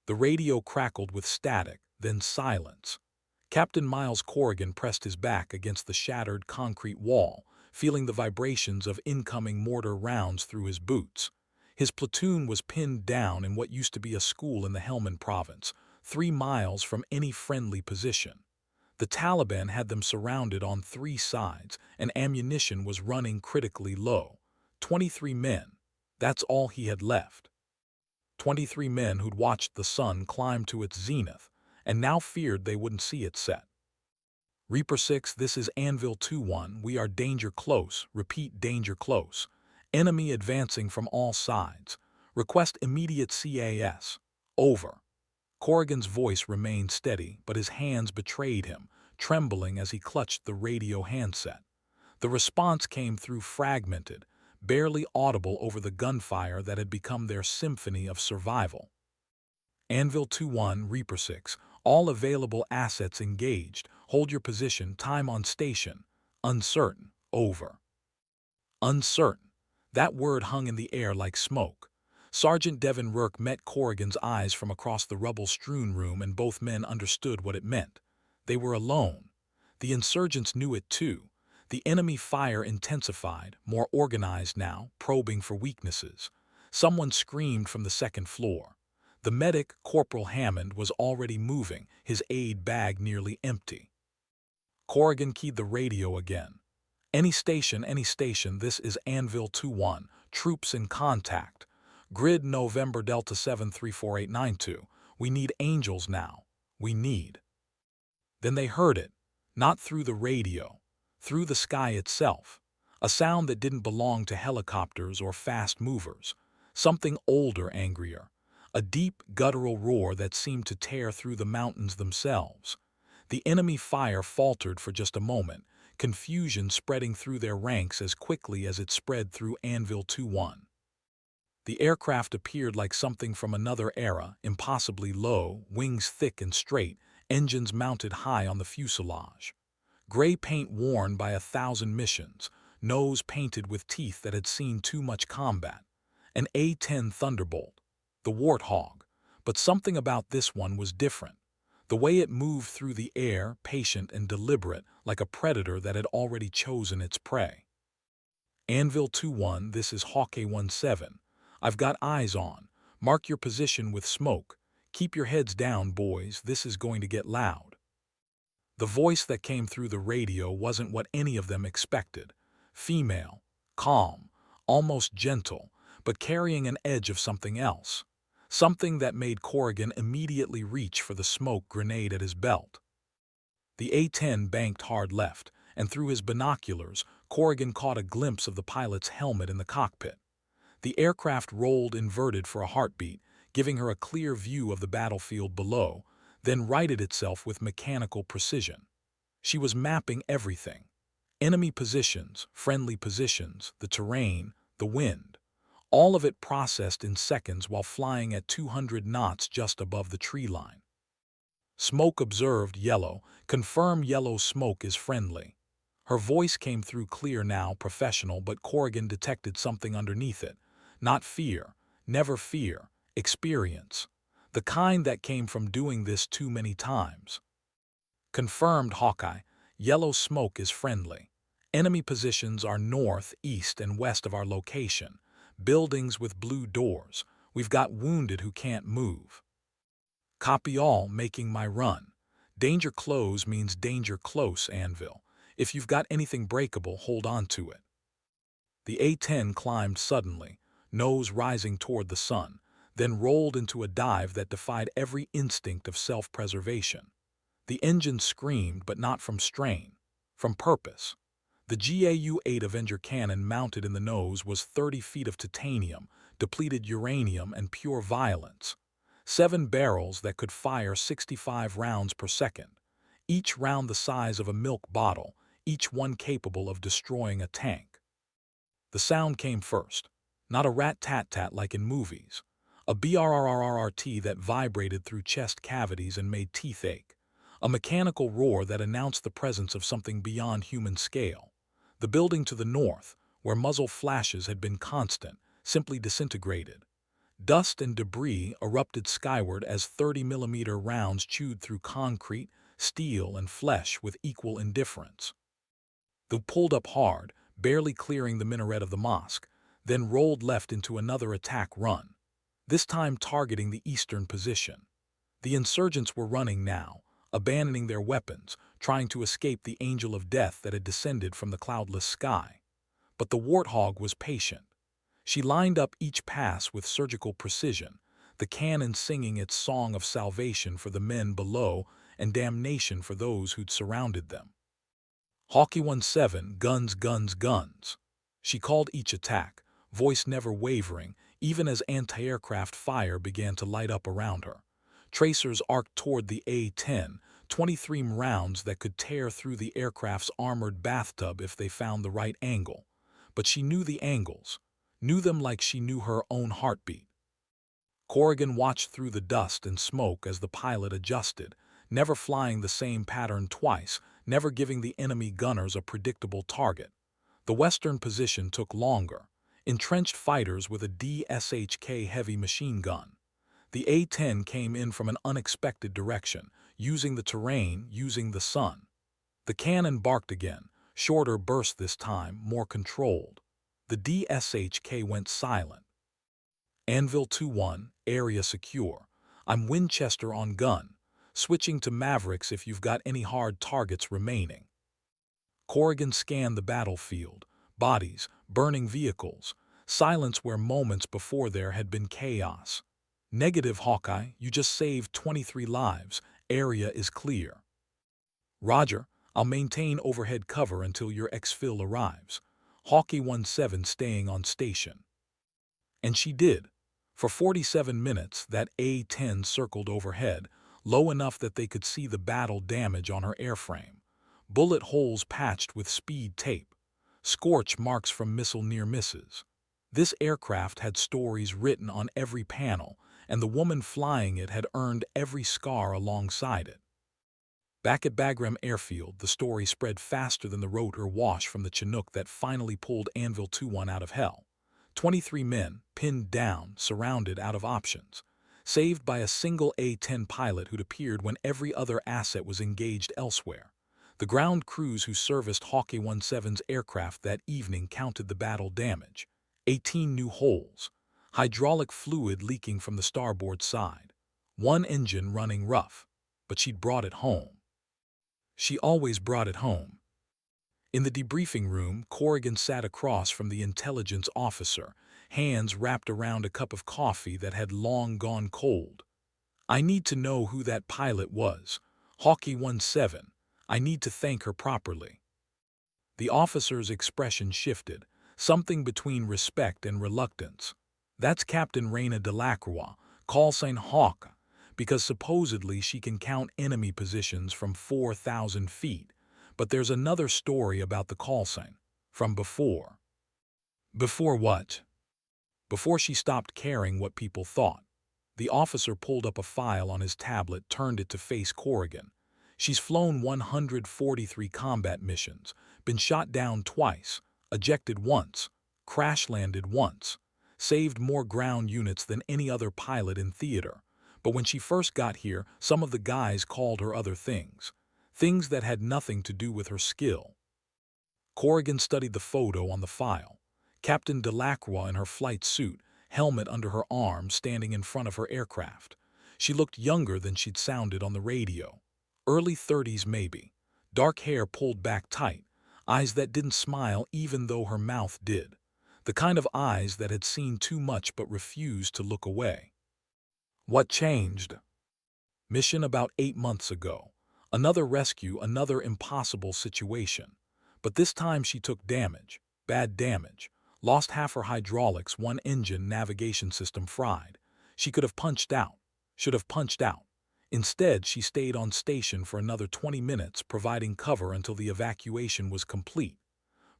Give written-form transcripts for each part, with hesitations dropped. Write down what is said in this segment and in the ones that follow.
The radio crackled with static, then silence. Captain Miles Corrigan pressed his back against the shattered concrete wall, feeling the vibrations of incoming mortar rounds through his boots. His platoon was pinned down in what used to be a school in the Helmand province, 3 miles from any friendly position. The Taliban had them surrounded on 3 sides, and ammunition was running critically low. 23 men. That's all he had left. 23 men who'd watched the sun climb to its zenith, and now feared they wouldn't see it set. Reaper 6, this is Anvil 2-1, we are danger close, repeat danger close. Enemy advancing from all sides. Request immediate CAS. Over. Corrigan's voice remained steady, but his hands betrayed him, trembling as he clutched the radio handset. The response came through fragmented, barely audible over the gunfire that had become their symphony of survival. Anvil 2-1, Reaper 6, all available assets engaged, hold your position, time on station. Uncertain, over. Uncertain. That word hung in the air like smoke. Sergeant Devin Rourke met Corrigan's eyes from across the rubble-strewn room, and both men understood what it meant. They were alone. The insurgents knew it too. The enemy fire intensified, more organized now, probing for weaknesses. Someone screamed from the second floor. The medic, Corporal Hammond, was already moving, his aid bag nearly empty. Corrigan keyed the radio again. Any station, this is Anvil 2-1, troops in contact. Grid November Delta 734892. We need angels now. We need. Then they heard it, not through the radio, through the sky itself. A sound that didn't belong to helicopters or fast movers. Something older, angrier. A deep, guttural roar that seemed to tear through the mountains themselves. The enemy fire faltered for just a moment, confusion spreading through their ranks as quickly as it spread through Anvil 2-1. The aircraft appeared like something from another era, impossibly low, wings thick and straight, engines mounted high on the fuselage. Gray paint worn by 1,000 missions, nose painted with teeth that had seen too much combat. An A-10 Thunderbolt, the Warthog, but something about this one was different. The way it moved through the air, patient and deliberate, like a predator that had already chosen its prey. Anvil 2-1, this is Hawk A-17. I've got eyes on. Mark your position with smoke. Keep your heads down, boys, this is going to get loud. The voice that came through the radio wasn't what any of them expected. Female, calm, almost gentle, but carrying an edge of something else. Something that made Corrigan immediately reach for the smoke grenade at his belt. The A-10 banked hard left, and through his binoculars, Corrigan caught a glimpse of the pilot's helmet in the cockpit. The aircraft rolled inverted for a heartbeat, giving her a clear view of the battlefield below, then righted itself with mechanical precision. She was mapping everything. Enemy positions, friendly positions, the terrain, the wind. All of it processed in seconds while flying at 200 knots just above the tree line. Smoke observed, yellow. Confirm yellow smoke is friendly. Her voice came through clear now, professional, but Corrigan detected something underneath it. Not fear, never fear, experience. The kind that came from doing this too many times. Confirmed, Hawkeye. Yellow smoke is friendly. Enemy positions are north, east, and west of our location. Buildings with blue doors. We've got wounded who can't move. Copy all, making my run. Danger close means danger close, Anvil. If you've got anything breakable, hold on to it. The A-10 climbed suddenly, nose rising toward the sun, then rolled into a dive that defied every instinct of self-preservation. The engine screamed, but not from strain, from purpose. The GAU-8 Avenger cannon mounted in the nose was 30 feet of titanium, depleted uranium, and pure violence. 7 barrels that could fire 65 rounds per second, each round the size of a milk bottle, each one capable of destroying a tank. The sound came first, not a rat-tat-tat like in movies, a brrrrrt that vibrated through chest cavities and made teeth ache, a mechanical roar that announced the presence of something beyond human scale. The building to the north, where muzzle flashes had been constant, simply disintegrated. Dust and debris erupted skyward as 30mm rounds chewed through concrete, steel, and flesh with equal indifference. They pulled up hard, barely clearing the minaret of the mosque, then rolled left into another attack run, this time targeting the eastern position. The insurgents were running now, abandoning their weapons, trying to escape the angel of death that had descended from the cloudless sky. But the warthog was patient. She lined up each pass with surgical precision, the cannon singing its song of salvation for the men below and damnation for those who'd surrounded them. Hawk A-17, guns, guns, guns. She called each attack, voice never wavering, even as anti-aircraft fire began to light up around her. Tracers arced toward the A-10, 23 rounds that could tear through the aircraft's armored bathtub if they found the right angle. But she knew the angles, knew them like she knew her own heartbeat. Corrigan watched through the dust and smoke as the pilot adjusted, never flying the same pattern twice, never giving the enemy gunners a predictable target. The western position took longer, entrenched fighters with a DSHK heavy machine gun. The A-10 came in from an unexpected direction, using the terrain, using the sun. The cannon barked again, shorter bursts this time, more controlled. The DSHK went silent. Anvil 2-1, area secure. I'm Winchester on gun. Switching to Mavericks if you've got any hard targets remaining. Corrigan scanned the battlefield, bodies, burning vehicles, silence where moments before there had been chaos. Negative, Hawkeye, you just saved 23 lives. Area is clear. Roger, I'll maintain overhead cover until your exfil arrives. Hawk A-17 staying on station. And she did. For 47 minutes, that A-10 circled overhead, low enough that they could see the battle damage on her airframe. Bullet holes patched with speed tape. Scorch marks from missile near misses. This aircraft had stories written on every panel, and the woman flying it had earned every scar alongside it. Back at Bagram Airfield, the story spread faster than the rotor wash from the Chinook that finally pulled Anvil 2-1 out of hell. 23 men, pinned down, surrounded, out of options. Saved by a single A-10 pilot who'd appeared when every other asset was engaged elsewhere. The ground crews who serviced Hawk A-17's aircraft that evening counted the battle damage. 18 new holes. Hydraulic fluid leaking from the starboard side. One engine running rough. But she'd brought it home. She always brought it home. In the debriefing room, Corrigan sat across from the intelligence officer, hands wrapped around a cup of coffee that had long gone cold. I need to know who that pilot was. Hawk A-17. I need to thank her properly. The officer's expression shifted, something between respect and reluctance. That's Captain Raina Delacroix, call sign Hawk, because supposedly she can count enemy positions from 4,000 feet. But there's another story about the call sign, from before. Before what? Before she stopped caring what people thought. The officer pulled up a file on his tablet, turned it to face Corrigan. She's flown 143 combat missions, been shot down twice, ejected once, crash-landed once, saved more ground units than any other pilot in theater. But when she first got here, some of the guys called her other things. Things that had nothing to do with her skill. Corrigan studied the photo on the file. Captain Delacroix in her flight suit, helmet under her arm, standing in front of her aircraft. She looked younger than she'd sounded on the radio. Early 30s maybe. Dark hair pulled back tight. Eyes that didn't smile even though her mouth did. The kind of eyes that had seen too much but refused to look away. What changed? Mission about 8 months ago. Another rescue, another impossible situation. But this time she took damage, bad damage. Lost half her hydraulics, one engine, navigation system fried. She could have punched out, should have punched out. Instead, she stayed on station for another 20 minutes, providing cover until the evacuation was complete.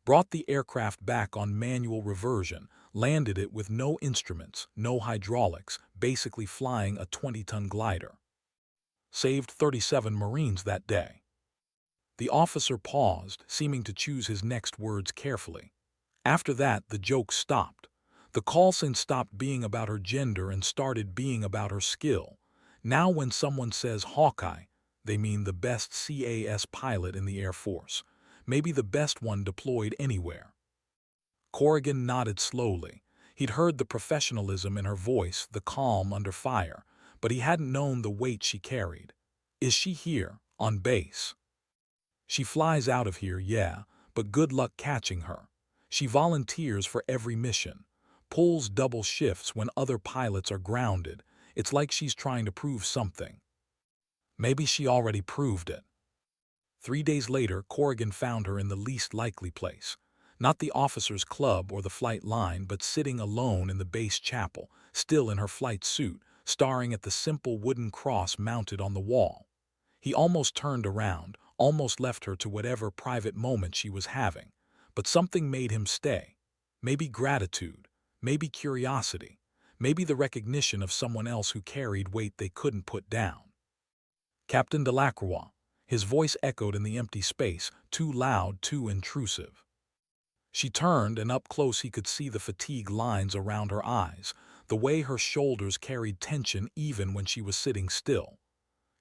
Brought the aircraft back on manual reversion, landed it with no instruments, no hydraulics, basically flying a 20-ton glider. Saved 37 Marines that day. The officer paused, seeming to choose his next words carefully. After that, the joke stopped. The call sign stopped being about her gender and started being about her skill. Now when someone says Hawkeye, they mean the best CAS pilot in the Air Force, maybe the best one deployed anywhere. Corrigan nodded slowly. He'd heard the professionalism in her voice, the calm under fire, but he hadn't known the weight she carried. Is she here, on base? She flies out of here, yeah, but good luck catching her. She volunteers for every mission, pulls double shifts when other pilots are grounded. It's like she's trying to prove something. Maybe she already proved it. 3 days later, Corrigan found her in the least likely place. Not the officers' club or the flight line, but sitting alone in the base chapel, still in her flight suit, staring at the simple wooden cross mounted on the wall. He almost turned around, almost left her to whatever private moment she was having. But something made him stay. Maybe gratitude, maybe curiosity, maybe the recognition of someone else who carried weight they couldn't put down. Captain Delacroix. His voice echoed in the empty space, too loud, too intrusive. She turned, and up close he could see the fatigue lines around her eyes, the way her shoulders carried tension even when she was sitting still.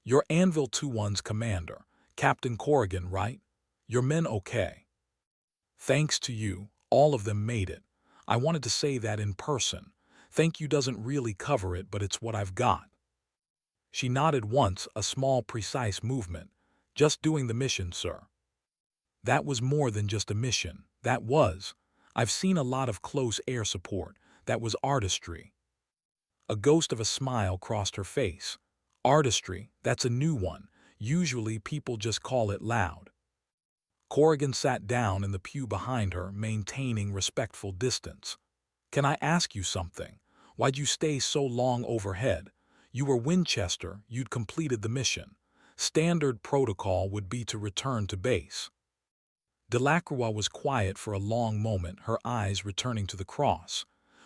"You're Anvil 2-1's commander, Captain Corrigan, right? Your men okay?" "Thanks to you, all of them made it. I wanted to say that in person. Thank you doesn't really cover it, but it's what I've got." She nodded once, a small, precise movement. "Just doing the mission, sir." That was more than just a mission. That was. I've seen a lot of close air support. That was artistry. A ghost of a smile crossed her face. Artistry, that's a new one. Usually people just call it loud. Corrigan sat down in the pew behind her, maintaining respectful distance. "Can I ask you something? Why'd you stay so long overhead? You were Winchester, you'd completed the mission. Standard protocol would be to return to base." Delacroix was quiet for a long moment, her eyes returning to the cross.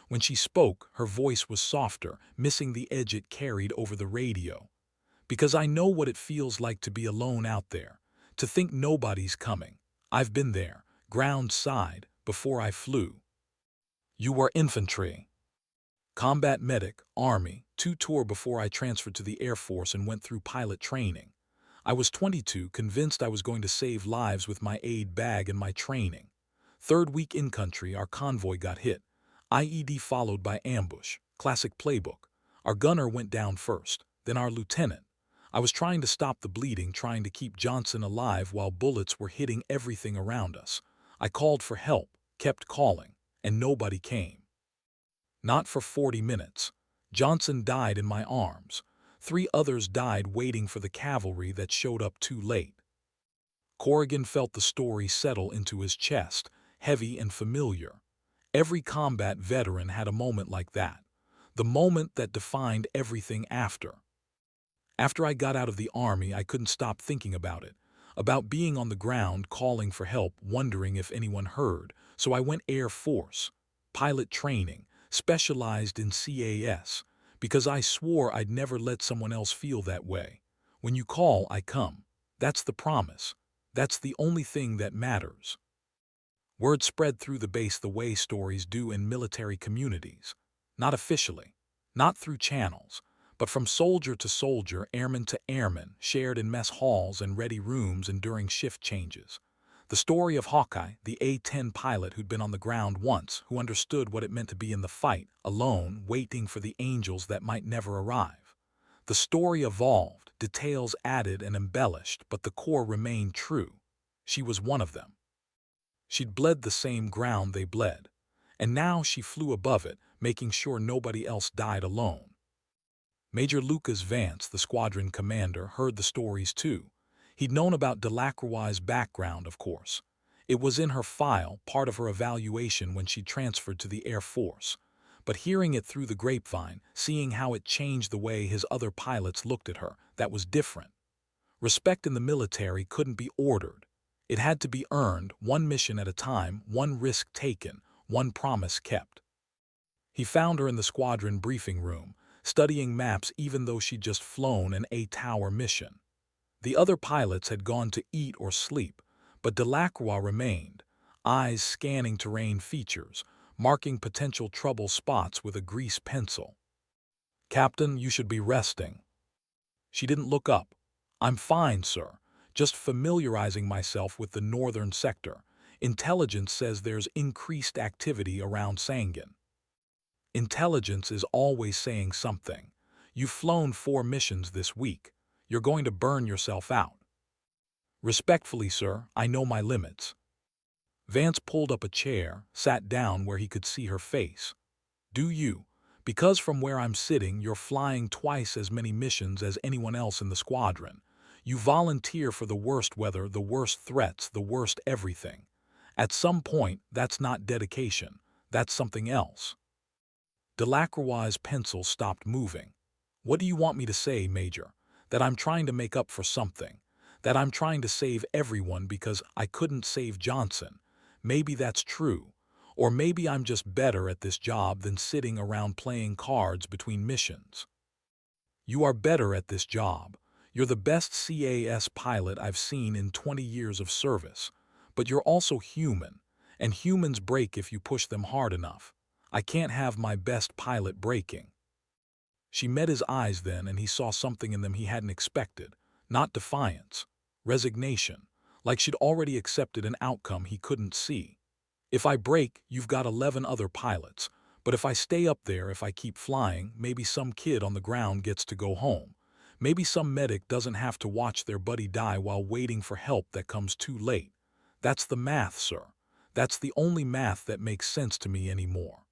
When she spoke, her voice was softer, missing the edge it carried over the radio. "Because I know what it feels like to be alone out there, to think nobody's coming. I've been there, ground side, before I flew." "You were infantry." "Combat medic, Army, 2 tour before I transferred to the Air Force and went through pilot training. I was 22, convinced I was going to save lives with my aid bag and my training. 3rd week in country, our convoy got hit. IED followed by ambush. Classic playbook. Our gunner went down first, then our lieutenant. I was trying to stop the bleeding, trying to keep Johnson alive while bullets were hitting everything around us. I called for help, kept calling, and nobody came. Not for 40 minutes. Johnson died in my arms. 3 others died waiting for the cavalry that showed up too late." Corrigan felt the story settle into his chest, heavy and familiar. Every combat veteran had a moment like that. The moment that defined everything after. "After I got out of the Army, I couldn't stop thinking about it. About being on the ground, calling for help, wondering if anyone heard. So I went Air Force. Pilot training, specialized in CAS. Because I swore I'd never let someone else feel that way. When you call, I come. That's the promise. That's the only thing that matters." Word spread through the base the way stories do in military communities. Not officially, not through channels, but from soldier to soldier, airman to airman, shared in mess halls and ready rooms and during shift changes. The story of Hawkeye, the A-10 pilot who'd been on the ground once, who understood what it meant to be in the fight, alone, waiting for the angels that might never arrive. The story evolved, details added and embellished, but the core remained true. She was one of them. She'd bled the same ground they bled. And now she flew above it, making sure nobody else died alone. Major Lucas Vance, the squadron commander, heard the stories too. He'd known about Delacroix's background, of course. It was in her file, part of her evaluation when she transferred to the Air Force. But hearing it through the grapevine, seeing how it changed the way his other pilots looked at her, that was different. Respect in the military couldn't be ordered. It had to be earned, one mission at a time, one risk taken, one promise kept. He found her in the squadron briefing room, studying maps even though she'd just flown an A-tower mission. The other pilots had gone to eat or sleep, but Delacroix remained, eyes scanning terrain features, marking potential trouble spots with a grease pencil. "Captain, you should be resting." She didn't look up. "I'm fine, sir. Just familiarizing myself with the northern sector. Intelligence says there's increased activity around Sangin." Intelligence is always saying something. You've flown 4 missions this week. You're going to burn yourself out. "Respectfully, sir, I know my limits." Vance pulled up a chair, sat down where he could see her face. "Do you? Because from where I'm sitting, you're flying twice as many missions as anyone else in the squadron. You volunteer for the worst weather, the worst threats, the worst everything. At some point, that's not dedication. That's something else." Delacroix's pencil stopped moving. "What do you want me to say, Major? That I'm trying to make up for something? That I'm trying to save everyone because I couldn't save Johnson? Maybe that's true. Or maybe I'm just better at this job than sitting around playing cards between missions." "You are better at this job. You're the best CAS pilot I've seen in 20 years of service. But you're also human, and humans break if you push them hard enough. I can't have my best pilot breaking." She met his eyes then, and he saw something in them he hadn't expected. Not defiance. Resignation. Like she'd already accepted an outcome he couldn't see. "If I break, you've got 11 other pilots. But if I stay up there, if I keep flying, maybe some kid on the ground gets to go home. Maybe some medic doesn't have to watch their buddy die while waiting for help that comes too late. That's the math, sir. That's the only math that makes sense to me anymore."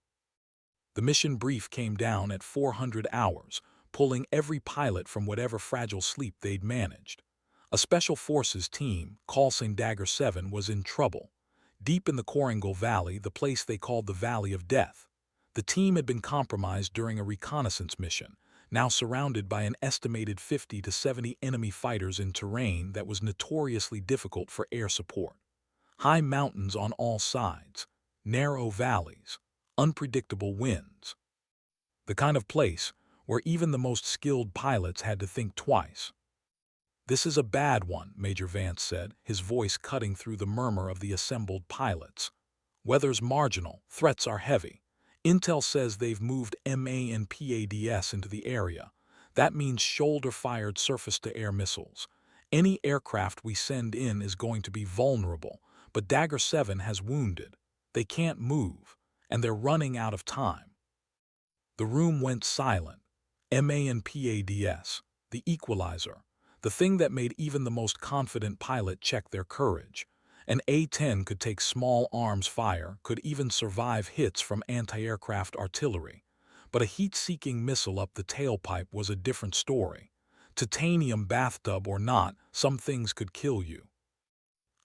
The mission brief came down at 400 hours, pulling every pilot from whatever fragile sleep they'd managed. A Special Forces team, call sign Dagger 7, was in trouble. Deep in the Koringal Valley, the place they called the Valley of Death. The team had been compromised during a reconnaissance mission, now surrounded by an estimated 50 to 70 enemy fighters in terrain that was notoriously difficult for air support. High mountains on all sides, narrow valleys, unpredictable winds. The kind of place where even the most skilled pilots had to think twice. "This is a bad one," Major Vance said, his voice cutting through the murmur of the assembled pilots. "Weather's marginal, threats are heavy. Intel says they've moved MA and PADS into the area. That means shoulder-fired surface-to-air missiles. Any aircraft we send in is going to be vulnerable, but Dagger 7 has wounded. They can't move, and they're running out of time." The room went silent. MA and PADS, the equalizer, the thing that made even the most confident pilot check their courage. An A-10 could take small arms fire, could even survive hits from anti-aircraft artillery. But a heat-seeking missile up the tailpipe was a different story. Titanium bathtub or not, some things could kill you.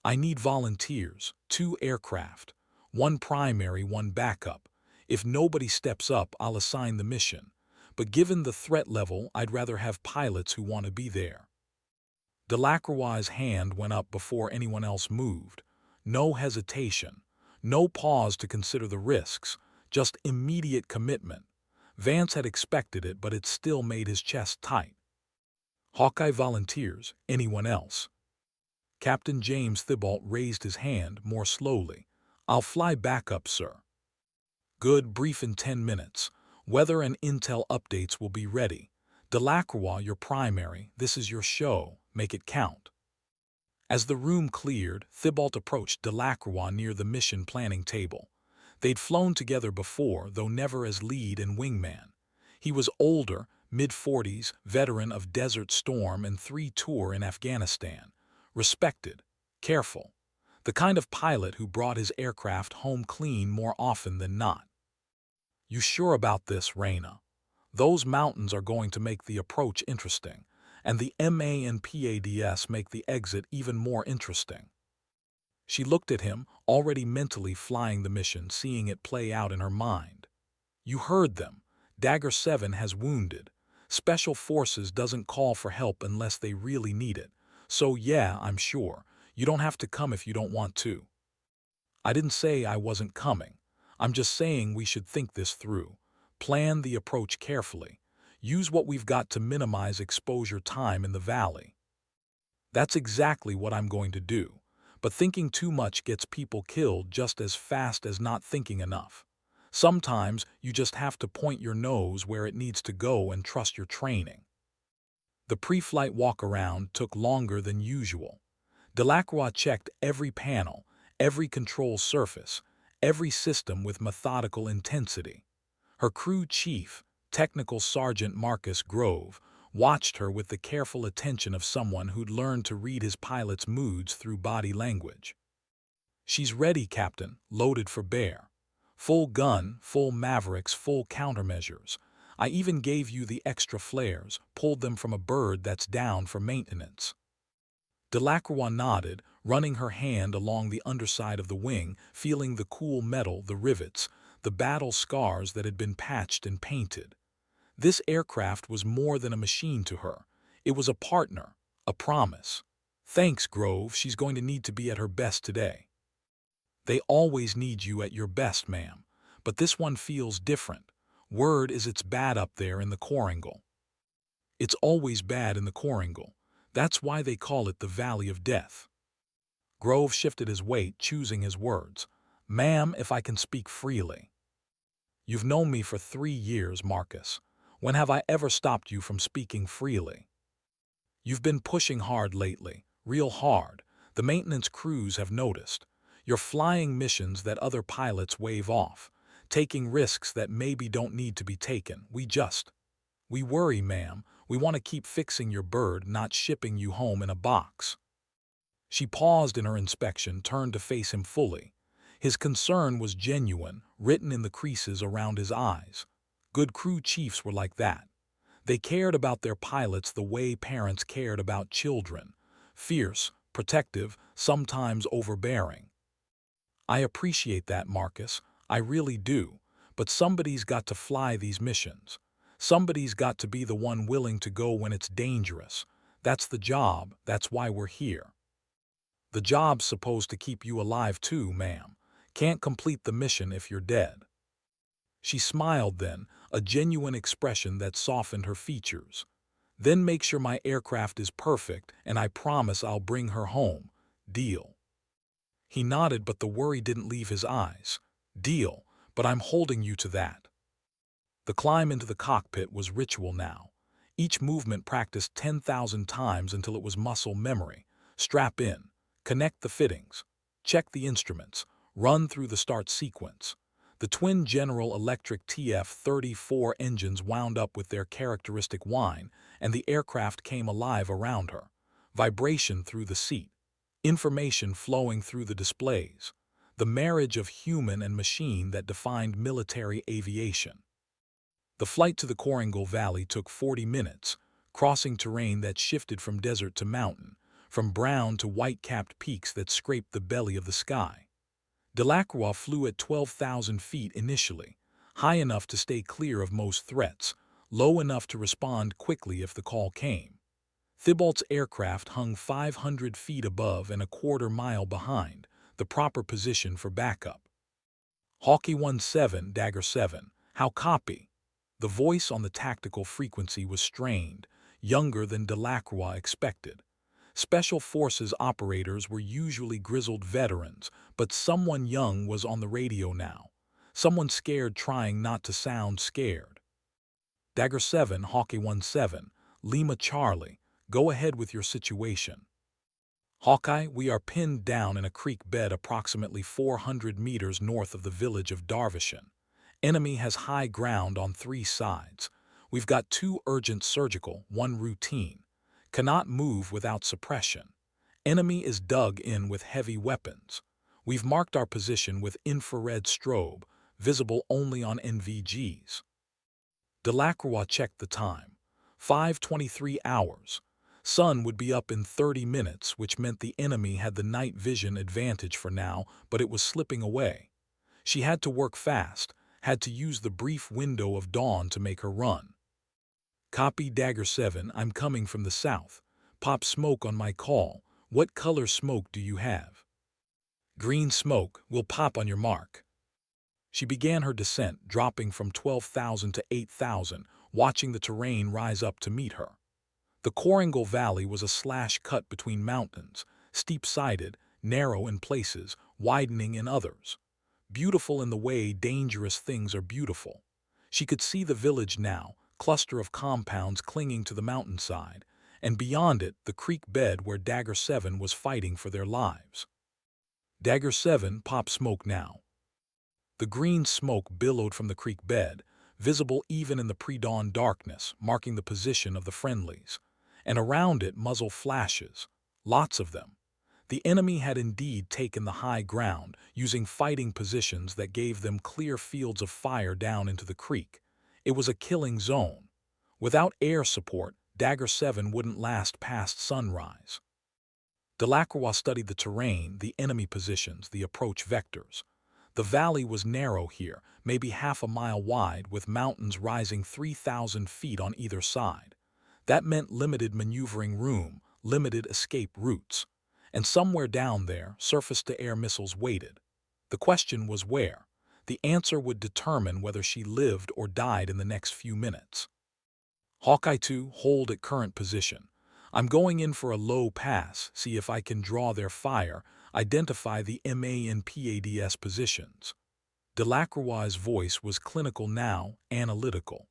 "I need volunteers, 2 aircraft. 1 primary, 1 backup. If nobody steps up, I'll assign the mission. But given the threat level, I'd rather have pilots who want to be there." Delacroix's hand went up before anyone else moved. No hesitation. No pause to consider the risks. Just immediate commitment. Vance had expected it, but it still made his chest tight. "Hawkeye volunteers. Anyone else?" Captain James Thibault raised his hand more slowly. "I'll fly backup, sir." "Good. Brief in 10 minutes. Weather and intel updates will be ready. Delacroix, your primary. This is your show. Make it count." As the room cleared, Thibault approached Delacroix near the mission planning table. They'd flown together before, though never as lead and wingman. He was older, mid-40s, veteran of Desert Storm and 3 tour in Afghanistan. Respected, careful. The kind of pilot who brought his aircraft home clean more often than not. "You sure about this, Raina? Those mountains are going to make the approach interesting, and the MA and PADS make the exit even more interesting." She looked at him, already mentally flying the mission, seeing it play out in her mind. "You heard them. Dagger 7 has wounded. Special Forces doesn't call for help unless they really need it. So yeah, I'm sure. You don't have to come if you don't want to." "I didn't say I wasn't coming. I'm just saying we should think this through. Plan the approach carefully. Use what we've got to minimize exposure time in the valley." "That's exactly what I'm going to do. But thinking too much gets people killed just as fast as not thinking enough. Sometimes you just have to point your nose where it needs to go and trust your training. The pre-flight walk-around took longer than usual. Delacroix checked every panel, every control surface, every system with methodical intensity. Her crew chief, Technical Sergeant Marcus Grove, watched her with the careful attention of someone who'd learned to read his pilot's moods through body language. "She's ready, Captain, loaded for bear. Full gun, full Mavericks, full countermeasures. I even gave you the extra flares, pulled them from a bird that's down for maintenance." Delacroix nodded, running her hand along the underside of the wing, feeling the cool metal, the rivets, the battle scars that had been patched and painted. This aircraft was more than a machine to her. It was a partner, a promise. "Thanks, Grove, she's going to need to be at her best today." "They always need you at your best, ma'am, but this one feels different. Word is it's bad up there in the Coringle." "It's always bad in the Coringle. That's why they call it the Valley of Death." Grove shifted his weight, choosing his words. "Ma'am, if I can speak freely." "You've known me for 3 years, Marcus. When have I ever stopped you from speaking freely? You've been pushing hard lately, real hard. The maintenance crews have noticed. You're flying missions that other pilots wave off, taking risks that maybe don't need to be taken. We worry, ma'am. We want to keep fixing your bird, not shipping you home in a box." She paused in her inspection, turned to face him fully. His concern was genuine, written in the creases around his eyes. Good crew chiefs were like that. They cared about their pilots the way parents cared about children. Fierce, protective, sometimes overbearing. "I appreciate that, Marcus. I really do. But somebody's got to fly these missions. Somebody's got to be the one willing to go when it's dangerous. That's the job. That's why we're here." "The job's supposed to keep you alive too, ma'am. Can't complete the mission if you're dead." She smiled then, a genuine expression that softened her features. "Then make sure my aircraft is perfect, and I promise I'll bring her home. Deal?" He nodded, but the worry didn't leave his eyes. "Deal, but I'm holding you to that." The climb into the cockpit was ritual now. Each movement practiced 10,000 times until it was muscle memory. Strap in, connect the fittings, check the instruments, run through the start sequence. The twin General Electric TF-34 engines wound up with their characteristic whine, and the aircraft came alive around her. Vibration through the seat, information flowing through the displays. The marriage of human and machine that defined military aviation. The flight to the Coringle Valley took 40 minutes, crossing terrain that shifted from desert to mountain, from brown to white-capped peaks that scraped the belly of the sky. Delacroix flew at 12,000 feet initially, high enough to stay clear of most threats, low enough to respond quickly if the call came. Thibault's aircraft hung 500 feet above and a quarter-mile behind, the proper position for backup. "Hawkeye 17, Dagger 7, how copy?" The voice on the tactical frequency was strained, younger than Delacroix expected. Special Forces operators were usually grizzled veterans, but someone young was on the radio now. Someone scared trying not to sound scared. "Dagger 7, Hawkeye 17, Lima Charlie, go ahead with your situation." "Hawkeye, we are pinned down in a creek bed approximately 400 meters north of the village of Darvishan. Enemy has high ground on 3 sides. We've got 2 urgent surgical, 1 routine. Cannot move without suppression. Enemy is dug in with heavy weapons. We've marked our position with infrared strobe, visible only on NVGs." Delacroix checked the time. 5:23 hours. Sun would be up in 30 minutes, which meant the enemy had the night vision advantage for now, but it was slipping away. She had to work fast, had to use the brief window of dawn to make her run. "Copy, Dagger 7, I'm coming from the south. Pop smoke on my call. What color smoke do you have?" "Green smoke, will pop on your mark." She began her descent, dropping from 12,000 to 8,000, watching the terrain rise up to meet her. The Coringle Valley was a slash cut between mountains, steep-sided, narrow in places, widening in others. beautiful in the way dangerous things are beautiful. She could see the village now, cluster of compounds clinging to the mountainside, and beyond it the creek bed where Dagger 7 was fighting for their lives. Dagger 7 popped smoke now. The green smoke billowed from the creek bed, visible even in the pre-dawn darkness, marking the position of the friendlies. And around it muzzle flashes, lots of them. The enemy had indeed taken the high ground, using fighting positions that gave them clear fields of fire down into the creek. It was a killing zone. Without air support, Dagger 7 wouldn't last past sunrise. Delacroix studied the terrain, the enemy positions, the approach vectors. The valley was narrow here, maybe half a mile wide, with mountains rising 3,000 feet on either side. That meant limited maneuvering room, limited escape routes. And somewhere down there, surface-to-air missiles waited. The question was where. The answer would determine whether she lived or died in the next few minutes. Hawkeye 2, hold at current position. I'm going in for a low pass, see if I can draw their fire, identify the MANPADS positions. Delacroix's voice was clinical now, analytical.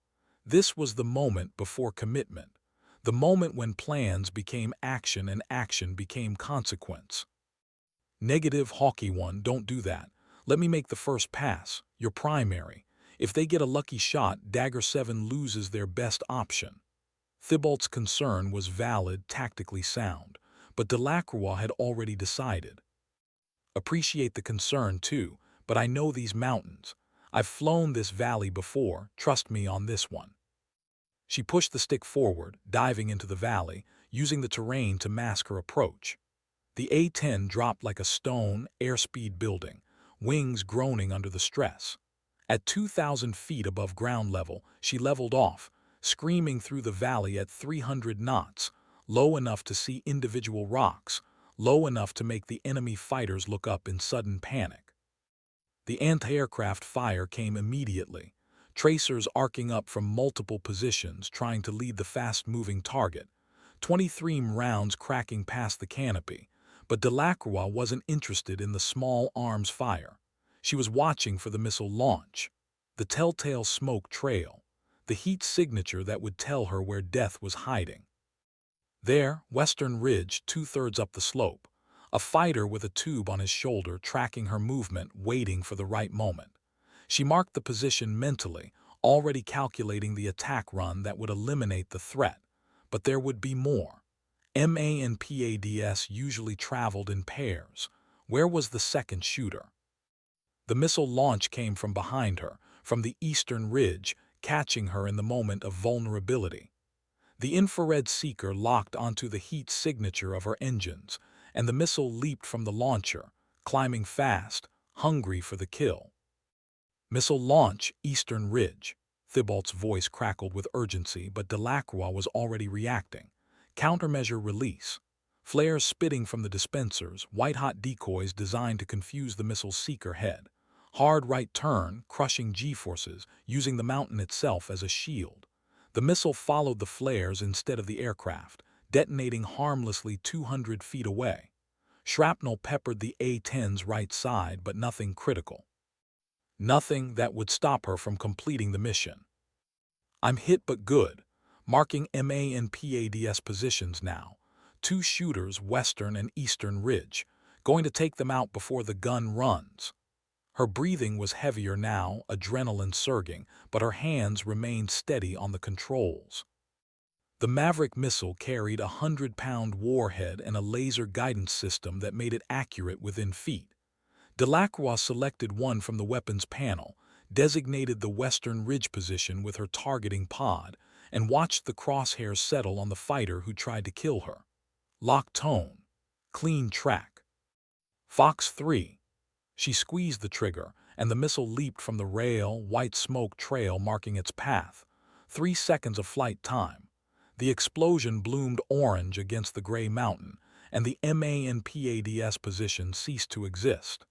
This was the moment before commitment. The moment when plans became action and action became consequence. Negative, Hawkeye 1, don't do that. Let me make the first pass, your primary. If they get a lucky shot, Dagger 7 loses their best option. Thibault's concern was valid, tactically sound, but Delacroix had already decided. Appreciate the concern too, but I know these mountains. I've flown this valley before, trust me on this one. She pushed the stick forward, diving into the valley, using the terrain to mask her approach. The A-10 dropped like a stone, airspeed building, wings groaning under the stress. At 2,000 feet above ground level, she leveled off, screaming through the valley at 300 knots, low enough to see individual rocks, low enough to make the enemy fighters look up in sudden panic. The anti-aircraft fire came immediately, tracers arcing up from multiple positions trying to lead the fast-moving target, 23 rounds cracking past the canopy, but Delacroix wasn't interested in the small arms fire. She was watching for the missile launch, the telltale smoke trail, the heat signature that would tell her where death was hiding. There, Western Ridge, 2/3 up the slope, a fighter with a tube on his shoulder tracking her movement, waiting for the right moment. She marked the position mentally, already calculating the attack run that would eliminate the threat. But there would be more. MANPADS usually traveled in pairs. Where was the second shooter? The missile launch came from behind her, from the eastern ridge, catching her in the moment of vulnerability. The infrared seeker locked onto the heat signature of her engines, and the missile leaped from the launcher, climbing fast, hungry for the kill. Missile launch, eastern ridge. Thibault's voice crackled with urgency, but Delacroix was already reacting. Countermeasure release. Flares spitting from the dispensers, white-hot decoys designed to confuse the missile's seeker head. Hard right turn, crushing G-forces, using the mountain itself as a shield. The missile followed the flares instead of the aircraft, detonating harmlessly 200 feet away. Shrapnel peppered the A-10's right side, but nothing critical. Nothing that would stop her from completing the mission. I'm hit but good, marking MANPADS positions now. 2 shooters, western and eastern ridge, going to take them out before the gun runs. Her breathing was heavier now, adrenaline surging, but her hands remained steady on the controls. The Maverick missile carried a 100-pound warhead and a laser guidance system that made it accurate within feet. Delacroix selected one from the weapons panel, designated the western ridge position with her targeting pod, and watched the crosshairs settle on the fighter who tried to kill her. Lock tone. Clean track. Fox 3. She squeezed the trigger, and the missile leaped from the rail, white smoke trail marking its path. 3 seconds of flight time. The explosion bloomed orange against the gray mountain, and the MANPADS position ceased to exist.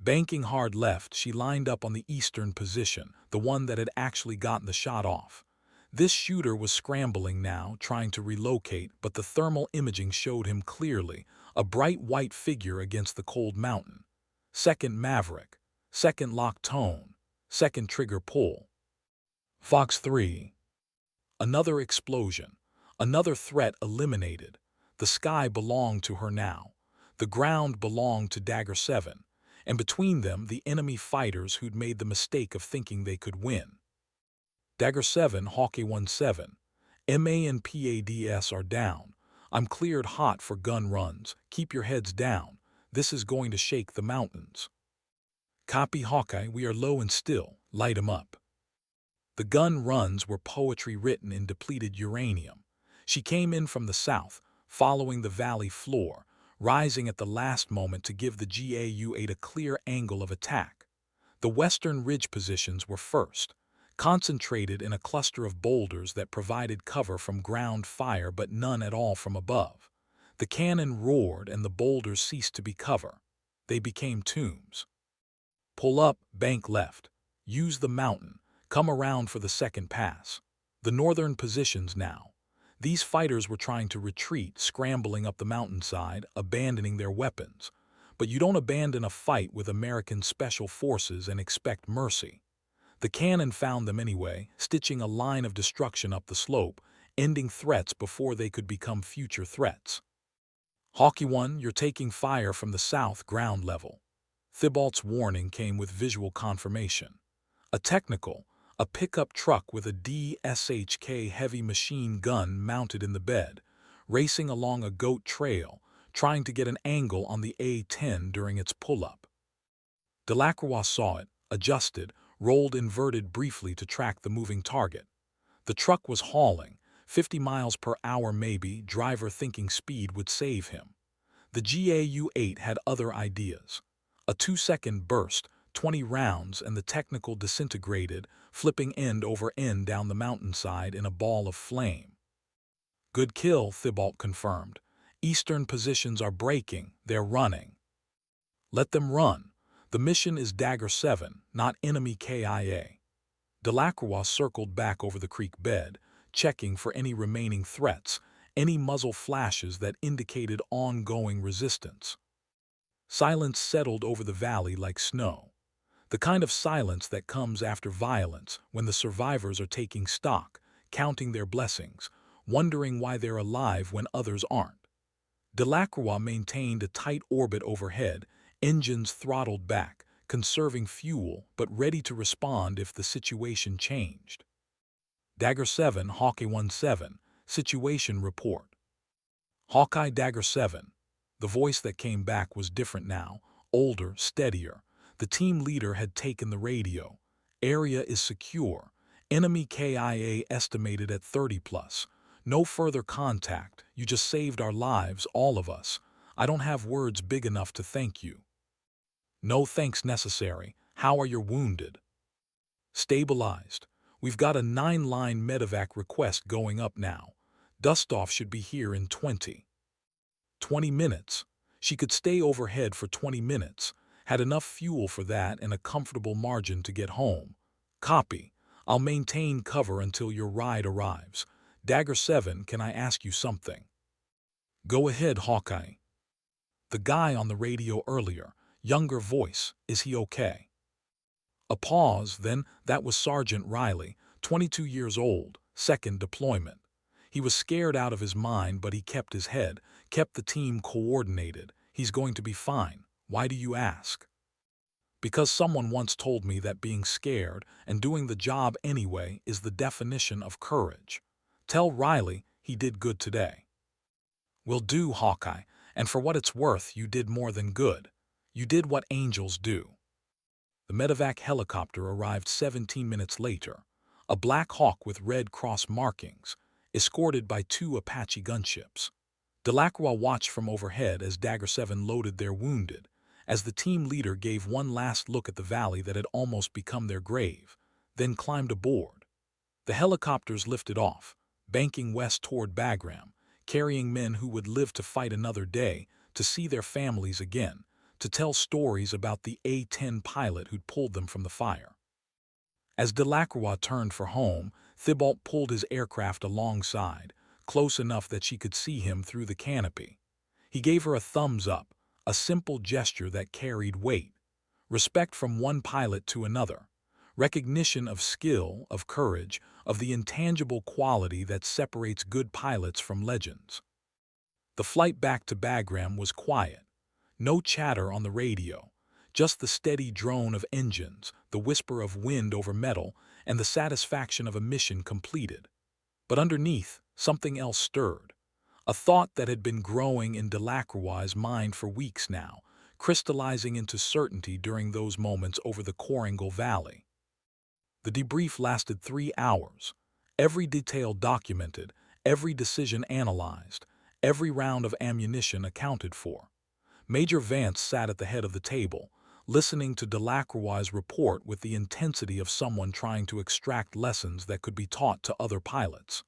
Banking hard left, she lined up on the eastern position, the one that had actually gotten the shot off. This shooter was scrambling now, trying to relocate, but the thermal imaging showed him clearly, a bright white figure against the cold mountain. Second Maverick. second lock tone, second trigger pull. Fox 3. Another explosion. Another threat eliminated. The sky belonged to her now. The ground belonged to Dagger 7. And between them, the enemy fighters who'd made the mistake of thinking they could win. Dagger 7, Hawk A-17. MA and PADS are down. I'm cleared hot for gun runs. Keep your heads down. This is going to shake the mountains. Copy Hawkeye, we are low and still. Light 'em up. The gun runs were poetry written in depleted uranium. She came in from the south, following the valley floor, rising at the last moment to give the GAU-8 a clear angle of attack. The western ridge positions were first, concentrated in a cluster of boulders that provided cover from ground fire but none at all from above. The cannon roared and the boulders ceased to be cover. They became tombs. Pull up, bank left. Use the mountain. Come around for the second pass. The northern positions now. These fighters were trying to retreat, scrambling up the mountainside, abandoning their weapons. But you don't abandon a fight with American Special Forces and expect mercy. The cannon found them anyway, stitching a line of destruction up the slope, ending threats before they could become future threats. Hawkeye 1, you're taking fire from the south ground level. Thibault's warning came with visual confirmation. A technical, a pickup truck with a DSHK heavy machine gun mounted in the bed, racing along a goat trail, trying to get an angle on the A-10 during its pull-up. Delacroix saw it, adjusted, rolled inverted briefly to track the moving target. The truck was hauling, 50 miles per hour maybe, driver thinking speed would save him. The GAU-8 had other ideas. A 2-second burst, 20 rounds, and the technical disintegrated, flipping end over end down the mountainside in a ball of flame. Good kill, Thibault confirmed. Eastern positions are breaking, they're running. Let them run. The mission is Dagger 7, not enemy KIA. Delacroix circled back over the creek bed, checking for any remaining threats, any muzzle flashes that indicated ongoing resistance. Silence settled over the valley like snow. The kind of silence that comes after violence when the survivors are taking stock, counting their blessings, wondering why they're alive when others aren't. Delacroix maintained a tight orbit overhead, engines throttled back, conserving fuel but ready to respond if the situation changed. Dagger 7, Hawkeye 17, situation report. Hawkeye Dagger 7. The voice that came back was different now, older, steadier. The team leader had taken the radio. Area is secure. Enemy KIA estimated at 30 plus. No further contact. You just saved our lives, all of us. I don't have words big enough to thank you. No thanks necessary. How are your wounded? Stabilized. We've got a 9-line medevac request going up now. Dustoff should be here in 20 minutes. She could stay overhead for 20 minutes. Had enough fuel for that and a comfortable margin to get home. Copy. I'll maintain cover until your ride arrives. Dagger 7, can I ask you something? Go ahead, Hawkeye. The guy on the radio earlier, younger voice, is he okay? A pause, then that was Sergeant Riley, 22 years old, second deployment. He was scared out of his mind, but he kept his head, kept the team coordinated. He's going to be fine. Why do you ask? Because someone once told me that being scared and doing the job anyway is the definition of courage. Tell Riley he did good today. Will do, Hawkeye, and for what it's worth, you did more than good. You did what angels do. The medevac helicopter arrived 17 minutes later, a Black Hawk with Red Cross markings, escorted by 2 Apache gunships. Delacroix watched from overhead as Dagger 7 loaded their wounded, as the team leader gave one last look at the valley that had almost become their grave, then climbed aboard. The helicopters lifted off, banking west toward Bagram, carrying men who would live to fight another day, to see their families again, to tell stories about the A-10 pilot who'd pulled them from the fire. As Delacroix turned for home, Thibault pulled his aircraft alongside, close enough that she could see him through the canopy. He gave her a thumbs up, a simple gesture that carried weight. respect from one pilot to another, recognition of skill, of courage, of the intangible quality that separates good pilots from legends. The flight back to Bagram was quiet. No chatter on the radio, just the steady drone of engines, the whisper of wind over metal, and the satisfaction of a mission completed. But underneath, something else stirred. A thought that had been growing in Delacroix's mind for weeks now, crystallizing into certainty during those moments over the Koringal Valley. The debrief lasted 3 hours. Every detail documented, every decision analyzed, every round of ammunition accounted for. Major Vance sat at the head of the table, listening to Delacroix's report with the intensity of someone trying to extract lessons that could be taught to other pilots.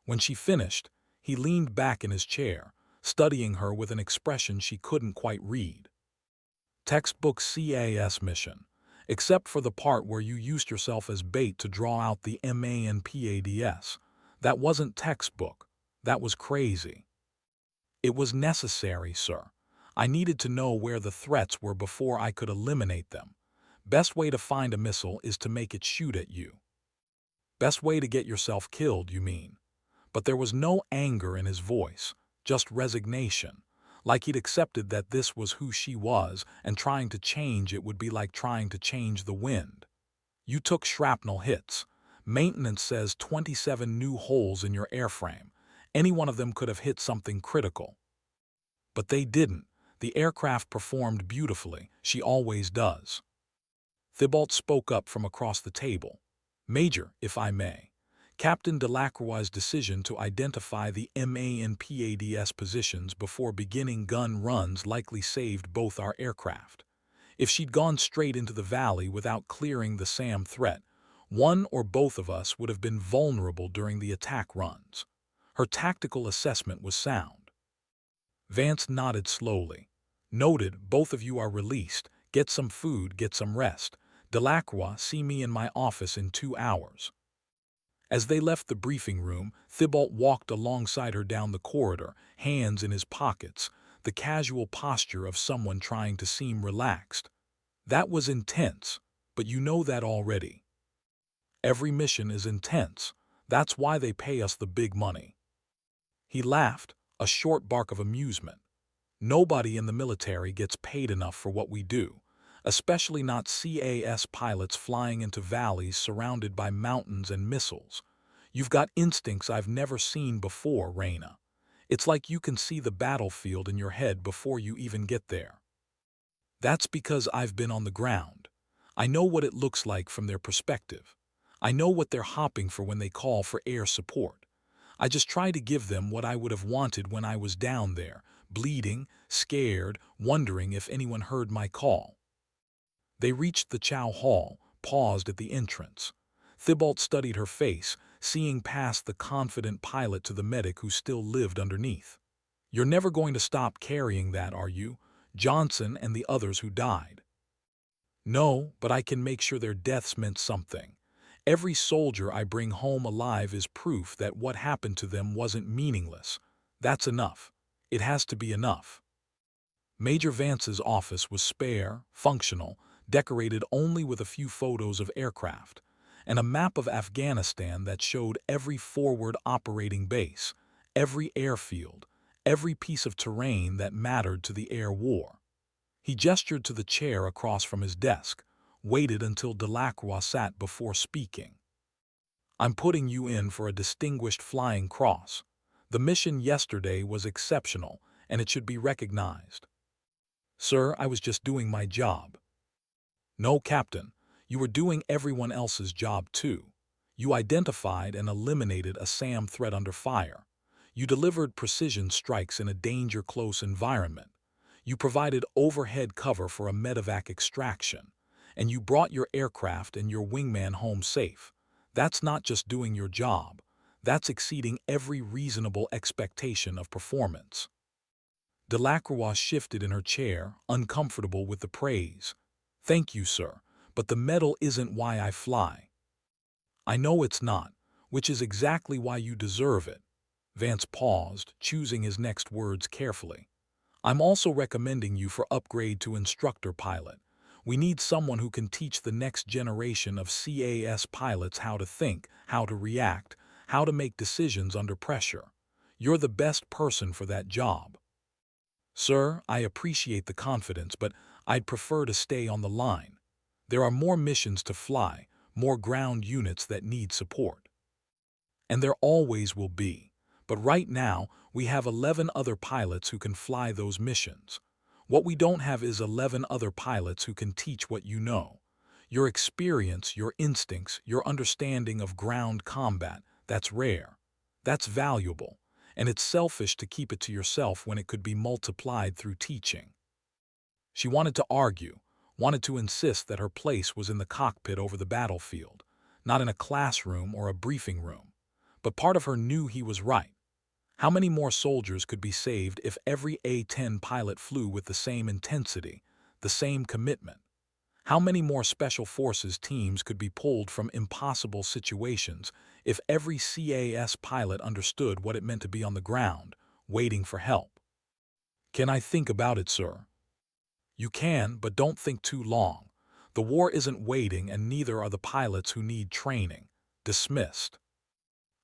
When she finished, he leaned back in his chair, studying her with an expression she couldn't quite read. Textbook CAS mission, except for the part where you used yourself as bait to draw out the MA and PADS. That wasn't textbook. That was crazy. It was necessary, sir. I needed to know where the threats were before I could eliminate them. Best way to find a missile is to make it shoot at you. Best way to get yourself killed, you mean? But there was no anger in his voice, just resignation, like he'd accepted that this was who she was, and trying to change it would be like trying to change the wind. You took shrapnel hits. Maintenance says 27 new holes in your airframe. Any one of them could have hit something critical. But they didn't. The aircraft performed beautifully. She always does. Thibault spoke up from across the table. Major, if I may. Captain Delacroix's decision to identify the MA and PADS positions before beginning gun runs likely saved both our aircraft. If she'd gone straight into the valley without clearing the SAM threat, one or both of us would have been vulnerable during the attack runs. Her tactical assessment was sound. Vance nodded slowly. Noted, both of you are released. Get some food, get some rest. Delacroix, see me in my office in 2 hours. As they left the briefing room, Thibault walked alongside her down the corridor, hands in his pockets, the casual posture of someone trying to seem relaxed. That was intense, but you know that already. Every mission is intense. That's why they pay us the big money. He laughed, a short bark of amusement. Nobody in the military gets paid enough for what we do, especially not CAS pilots flying into valleys surrounded by mountains and missiles. You've got instincts I've never seen before, Raina. It's like you can see the battlefield in your head before you even get there. That's because I've been on the ground. I know what it looks like from their perspective. I know what they're hopping for when they call for air support. I just try to give them what I would have wanted when I was down there, bleeding, scared, wondering if anyone heard my call. They reached the Chow Hall, paused at the entrance. Thibault studied her face, seeing past the confident pilot to the medic who still lived underneath. You're never going to stop carrying that, are you? Johnson and the others who died. No, but I can make sure their deaths meant something. Every soldier I bring home alive is proof that what happened to them wasn't meaningless. That's enough. It has to be enough. Major Vance's office was spare, functional, decorated only with a few photos of aircraft, and a map of Afghanistan that showed every forward operating base, every airfield, every piece of terrain that mattered to the air war. He gestured to the chair across from his desk, waited until Delacroix sat before speaking. I'm putting you in for a distinguished flying cross. The mission yesterday was exceptional, and it should be recognized. Sir, I was just doing my job. No, Captain, you were doing everyone else's job too. You identified and eliminated a SAM threat under fire. You delivered precision strikes in a danger-close environment. You provided overhead cover for a medevac extraction. And you brought your aircraft and your wingman home safe. That's not just doing your job. That's exceeding every reasonable expectation of performance. Delacroix shifted in her chair, uncomfortable with the praise. Thank you, sir, but the medal isn't why I fly. I know it's not, which is exactly why you deserve it. Vance paused, choosing his next words carefully. I'm also recommending you for upgrade to instructor pilot. We need someone who can teach the next generation of CAS pilots how to think, how to react, how to make decisions under pressure. You're the best person for that job. Sir, I appreciate the confidence, but I'd prefer to stay on the line. There are more missions to fly, more ground units that need support. And there always will be. But right now, we have 11 other pilots who can fly those missions. What we don't have is 11 other pilots who can teach what you know. Your experience, your instincts, your understanding of ground combat, that's rare. That's valuable. And it's selfish to keep it to yourself when it could be multiplied through teaching. She wanted to argue, wanted to insist that her place was in the cockpit over the battlefield, not in a classroom or a briefing room. But part of her knew he was right. How many more soldiers could be saved if every A-10 pilot flew with the same intensity, the same commitment? How many more special forces teams could be pulled from impossible situations if every CAS pilot understood what it meant to be on the ground, waiting for help? Can I think about it, sir? You can, but don't think too long. The war isn't waiting, and neither are the pilots who need training. Dismissed.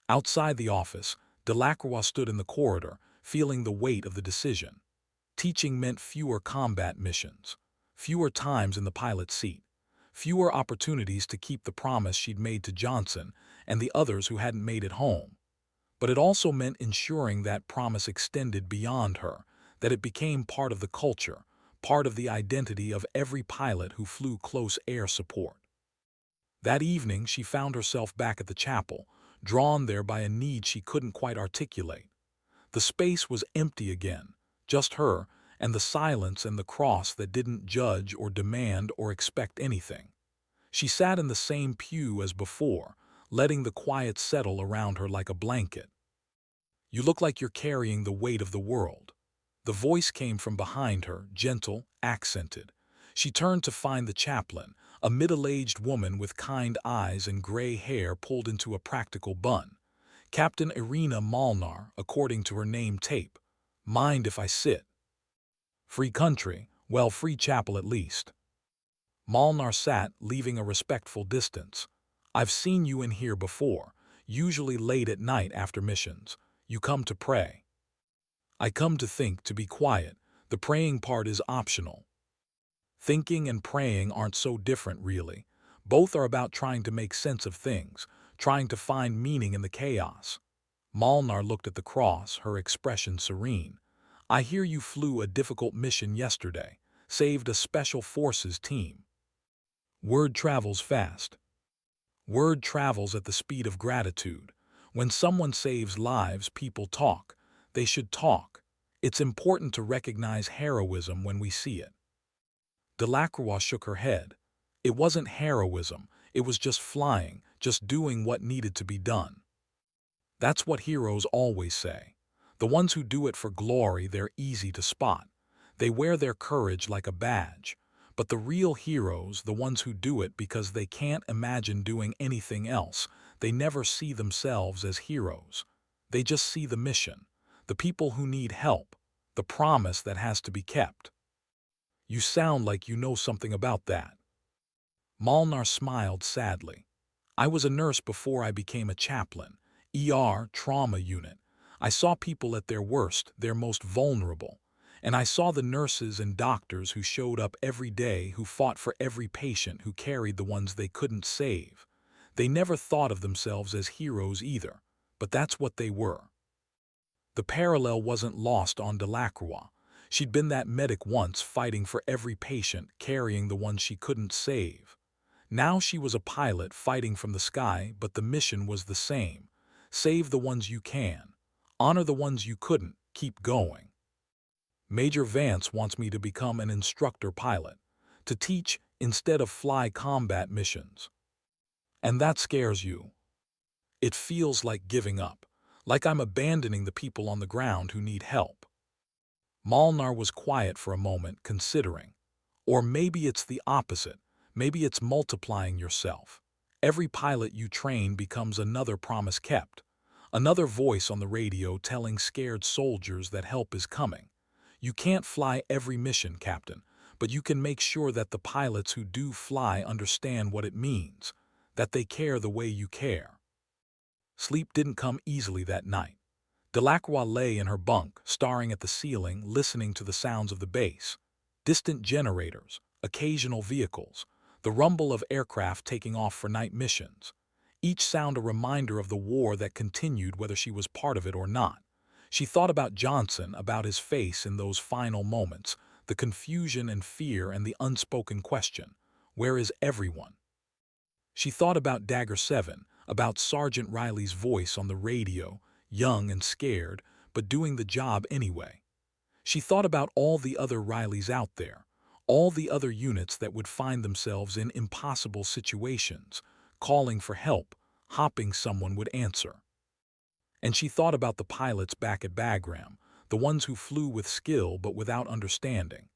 Outside the office, Delacroix stood in the corridor, feeling the weight of the decision. Teaching meant fewer combat missions, fewer times in the pilot's seat, fewer opportunities to keep the promise she'd made to Johnson and the others who hadn't made it home. But it also meant ensuring that promise extended beyond her, that it became part of the culture, part of the identity of every pilot who flew close air support. That evening, she found herself back at the chapel, drawn there by a need she couldn't quite articulate. The space was empty again, just her, and the silence and the cross that didn't judge or demand or expect anything. She sat in the same pew as before, letting the quiet settle around her like a blanket. You look like you're carrying the weight of the world. The voice came from behind her, gentle, accented. She turned to find the chaplain, a middle-aged woman with kind eyes and gray hair pulled into a practical bun. Captain Irina Molnar, according to her name tape. Mind if I sit? Free country, well, free chapel at least. Molnar sat, leaving a respectful distance. I've seen you in here before, usually late at night after missions. You come to pray. I come to think, to be quiet. The praying part is optional. Thinking and praying aren't so different, really. Both are about trying to make sense of things, trying to find meaning in the chaos. Molnar looked at the cross, her expression serene. I hear you flew a difficult mission yesterday, saved a special forces team. Word travels fast. Word travels at the speed of gratitude. When someone saves lives, people talk. They should talk. It's important to recognize heroism when we see it. Delacroix shook her head. It wasn't heroism, it was just flying, just doing what needed to be done. That's what heroes always say. The ones who do it for glory, they're easy to spot. They wear their courage like a badge. But the real heroes, the ones who do it because they can't imagine doing anything else, they never see themselves as heroes. They just see the mission, the people who need help, the promise that has to be kept. You sound like you know something about that. Molnar smiled sadly. I was a nurse before I became a chaplain. ER, trauma unit. I saw people at their worst, their most vulnerable. And I saw the nurses and doctors who showed up every day, who fought for every patient, who carried the ones they couldn't save. They never thought of themselves as heroes either, but that's what they were. The parallel wasn't lost on Delacroix. She'd been that medic once, fighting for every patient, carrying the ones she couldn't save. Now she was a pilot fighting from the sky, but the mission was the same. Save the ones you can. Honor the ones you couldn't. Keep going. Major Vance wants me to become an instructor pilot, to teach instead of fly combat missions. And that scares you. It feels like giving up, like I'm abandoning the people on the ground who need help. Molnar was quiet for a moment, considering. Or maybe it's the opposite. Maybe it's multiplying yourself. Every pilot you train becomes another promise kept, another voice on the radio telling scared soldiers that help is coming. You can't fly every mission, Captain, but you can make sure that the pilots who do fly understand what it means, that they care the way you care. Sleep didn't come easily that night. Delacroix lay in her bunk, staring at the ceiling, listening to the sounds of the base. Distant generators, occasional vehicles, the rumble of aircraft taking off for night missions. Each sound a reminder of the war that continued whether she was part of it or not. She thought about Johnson, about his face in those final moments, the confusion and fear and the unspoken question, where is everyone? She thought about Dagger 7, about Sergeant Riley's voice on the radio, young and scared, but doing the job anyway. She thought about all the other Rileys out there, all the other units that would find themselves in impossible situations, calling for help, hoping someone would answer. And she thought about the pilots back at Bagram, the ones who flew with skill but without understanding,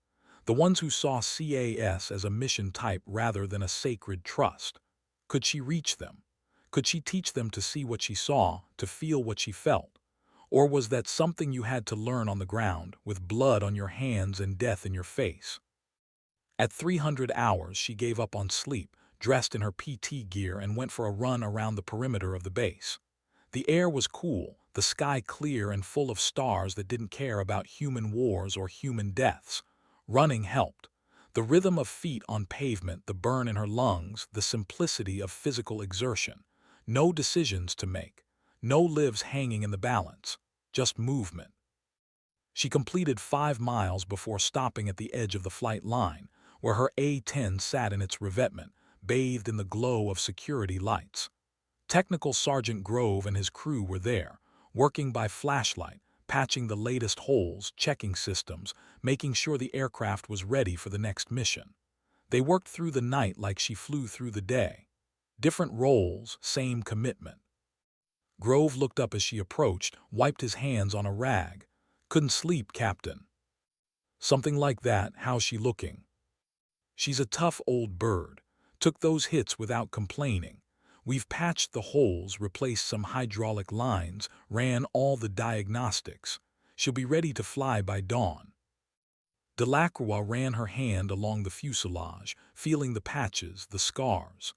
the ones who saw CAS as a mission type rather than a sacred trust. Could she reach them? Could she teach them to see what she saw, to feel what she felt? Or was that something you had to learn on the ground, with blood on your hands and death in your face? At 300 hours, she gave up on sleep, dressed in her PT gear, and went for a run around the perimeter of the base. The air was cool, the sky clear and full of stars that didn't care about human wars or human deaths. Running helped. The rhythm of feet on pavement, the burn in her lungs, the simplicity of physical exertion. No decisions to make. No lives hanging in the balance. Just movement. She completed 5 miles before stopping at the edge of the flight line, where her A-10 sat in its revetment, bathed in the glow of security lights. Technical Sergeant Grove and his crew were there, working by flashlight, patching the latest holes, checking systems, making sure the aircraft was ready for the next mission. They worked through the night like she flew through the day. Different roles, same commitment. Grove looked up as she approached, wiped his hands on a rag. "Couldn't sleep, Captain." "Something like that. How's she looking?" "She's a tough old bird. Took those hits without complaining. We've patched the holes, replaced some hydraulic lines, ran all the diagnostics. She'll be ready to fly by dawn." Delacroix ran her hand along the fuselage, feeling the patches, the scars.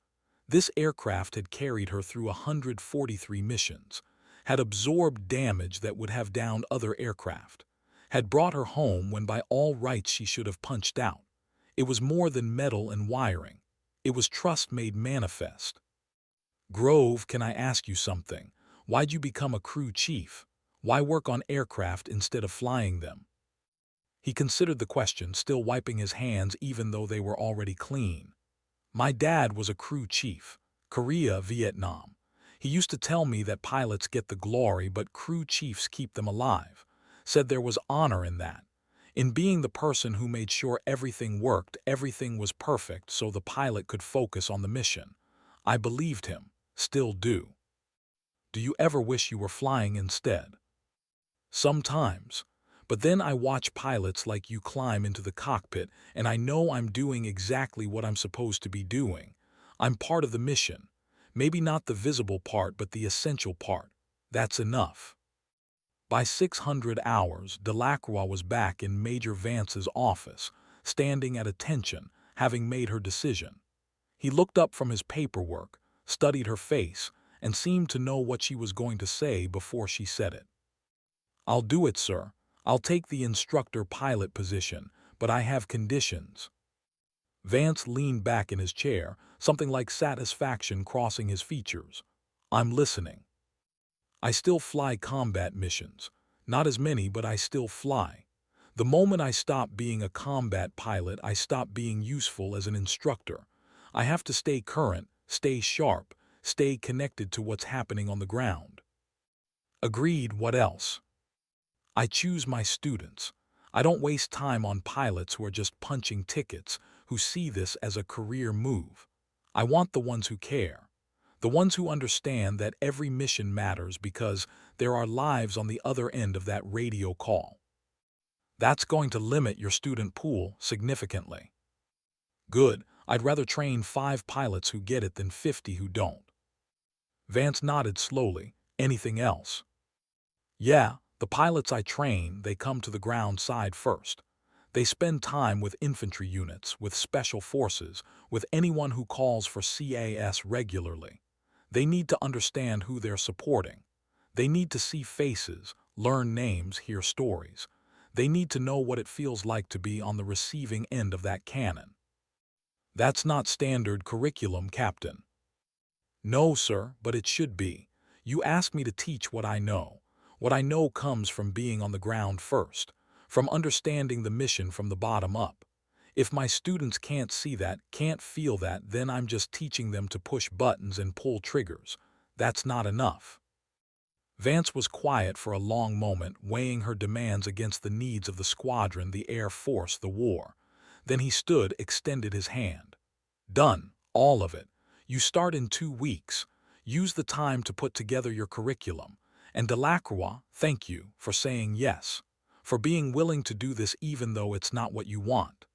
This aircraft had carried her through 143 missions, had absorbed damage that would have downed other aircraft, had brought her home when by all rights she should have punched out. It was more than metal and wiring. It was trust made manifest. "Grove, can I ask you something? Why'd you become a crew chief? Why work on aircraft instead of flying them?" He considered the question, still wiping his hands even though they were already clean. "My dad was a crew chief. Korea, Vietnam. He used to tell me that pilots get the glory but crew chiefs keep them alive. Said there was honor in that. In being the person who made sure everything worked, everything was perfect so the pilot could focus on the mission. I believed him. Still do." "Do you ever wish you were flying instead?" "Sometimes. But then I watch pilots like you climb into the cockpit and I know I'm doing exactly what I'm supposed to be doing. I'm part of the mission. Maybe not the visible part, but the essential part. That's enough." By 600 hours, Delacroix was back in Major Vance's office, standing at attention, having made her decision. He looked up from his paperwork, studied her face, and seemed to know what she was going to say before she said it. "I'll do it, sir. I'll take the instructor pilot position, but I have conditions." Vance leaned back in his chair, something like satisfaction crossing his features. "I'm listening." "I still fly combat missions. Not as many, but I still fly. The moment I stop being a combat pilot, I stop being useful as an instructor. I have to stay current, stay sharp, stay connected to what's happening on the ground." "Agreed. What else?" "I choose my students. I don't waste time on pilots who are just punching tickets, who see this as a career move. I want the ones who care. The ones who understand that every mission matters because there are lives on the other end of that radio call." "That's going to limit your student pool significantly." "Good. I'd rather train 5 pilots who get it than 50 who don't." Vance nodded slowly. "Anything else?" "Yeah, the pilots I train, they come to the ground side first. They spend time with infantry units, with special forces, with anyone who calls for CAS regularly. They need to understand who they're supporting. They need to see faces, learn names, hear stories. They need to know what it feels like to be on the receiving end of that cannon. That's not standard curriculum, Captain. No, sir, but it should be. You asked me to teach what I know. What I know comes from being on the ground first, from understanding the mission from the bottom up. If my students can't see that, can't feel that, then I'm just teaching them to push buttons and pull triggers. That's not enough. Vance was quiet for a long moment, weighing her demands against the needs of the squadron, the Air Force, the war. Then he stood, extended his hand. Done, all of it. You start in 2 weeks. Use the time to put together your curriculum. And Delacroix, thank you for saying yes, for being willing to do this even though it's not what you want.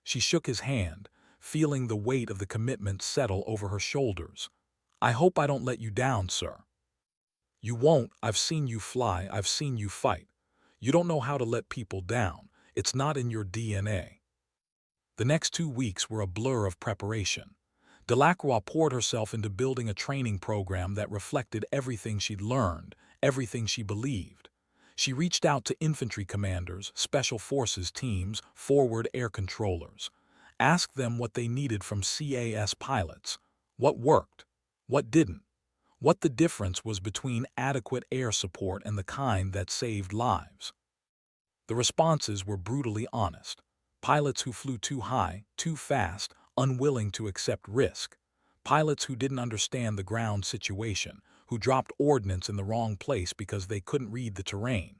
She shook his hand, feeling the weight of the commitment settle over her shoulders. I hope I don't let you down, sir. You won't. I've seen you fly. I've seen you fight. You don't know how to let people down. It's not in your DNA. The next 2 weeks were a blur of preparation. Delacroix poured herself into building a training program that reflected everything she'd learned, everything she believed. She reached out to infantry commanders, special forces teams, forward air controllers. Asked them what they needed from CAS pilots. What worked? What didn't? What the difference was between adequate air support and the kind that saved lives. The responses were brutally honest. Pilots who flew too high, too fast, unwilling to accept risk. Pilots who didn't understand the ground situation, who dropped ordnance in the wrong place because they couldn't read the terrain.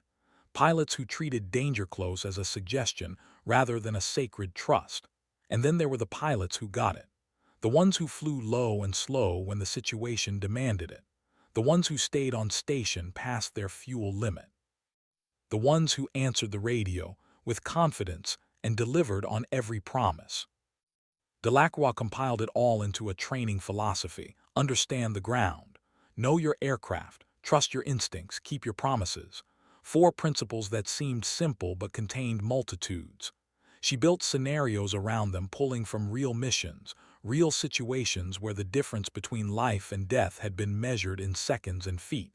Pilots who treated danger close as a suggestion rather than a sacred trust. And then there were the pilots who got it. The ones who flew low and slow when the situation demanded it. The ones who stayed on station past their fuel limit. The ones who answered the radio with confidence and delivered on every promise. Delacroix compiled it all into a training philosophy. Understand the ground. Know your aircraft. Trust your instincts. Keep your promises. 4 principles that seemed simple but contained multitudes. She built scenarios around them, pulling from real missions, real situations where the difference between life and death had been measured in seconds and feet.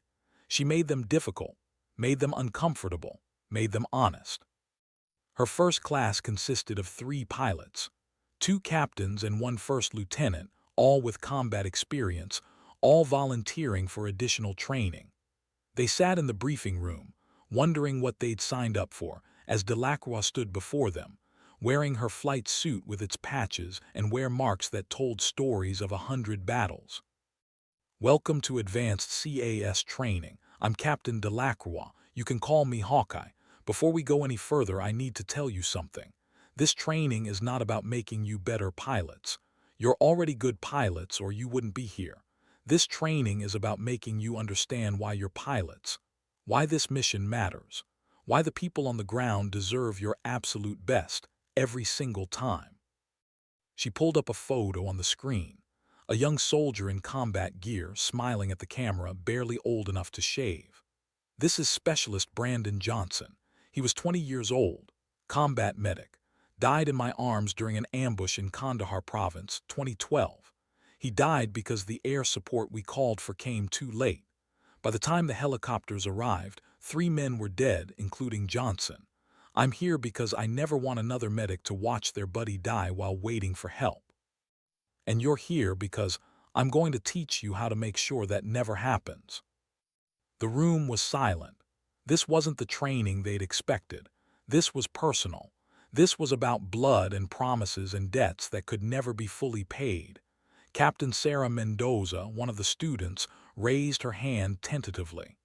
She made them difficult, made them uncomfortable, made them honest. Her first class consisted of 3 pilots, 2 captains and 1 first lieutenant, all with combat experience, all volunteering for additional training. They sat in the briefing room, wondering what they'd signed up for, as Delacroix stood before them, wearing her flight suit with its patches and wear marks that told stories of 100 battles. Welcome to Advanced CAS Training. I'm Captain Delacroix. You can call me Hawkeye. Before we go any further, I need to tell you something. This training is not about making you better pilots. You're already good pilots or you wouldn't be here. This training is about making you understand why you're pilots, why this mission matters, why the people on the ground deserve your absolute best every single time. She pulled up a photo on the screen. A young soldier in combat gear, smiling at the camera, barely old enough to shave. This is Specialist Brandon Johnson. He was 20 years old, combat medic. Died in my arms during an ambush in Kandahar province, 2012. He died because the air support we called for came too late. By the time the helicopters arrived, 3 men were dead, including Johnson. I'm here because I never want another medic to watch their buddy die while waiting for help. And you're here because I'm going to teach you how to make sure that never happens. The room was silent. This wasn't the training they'd expected. This was personal. This was about blood and promises and debts that could never be fully paid. Captain Sarah Mendoza, one of the students, raised her hand tentatively.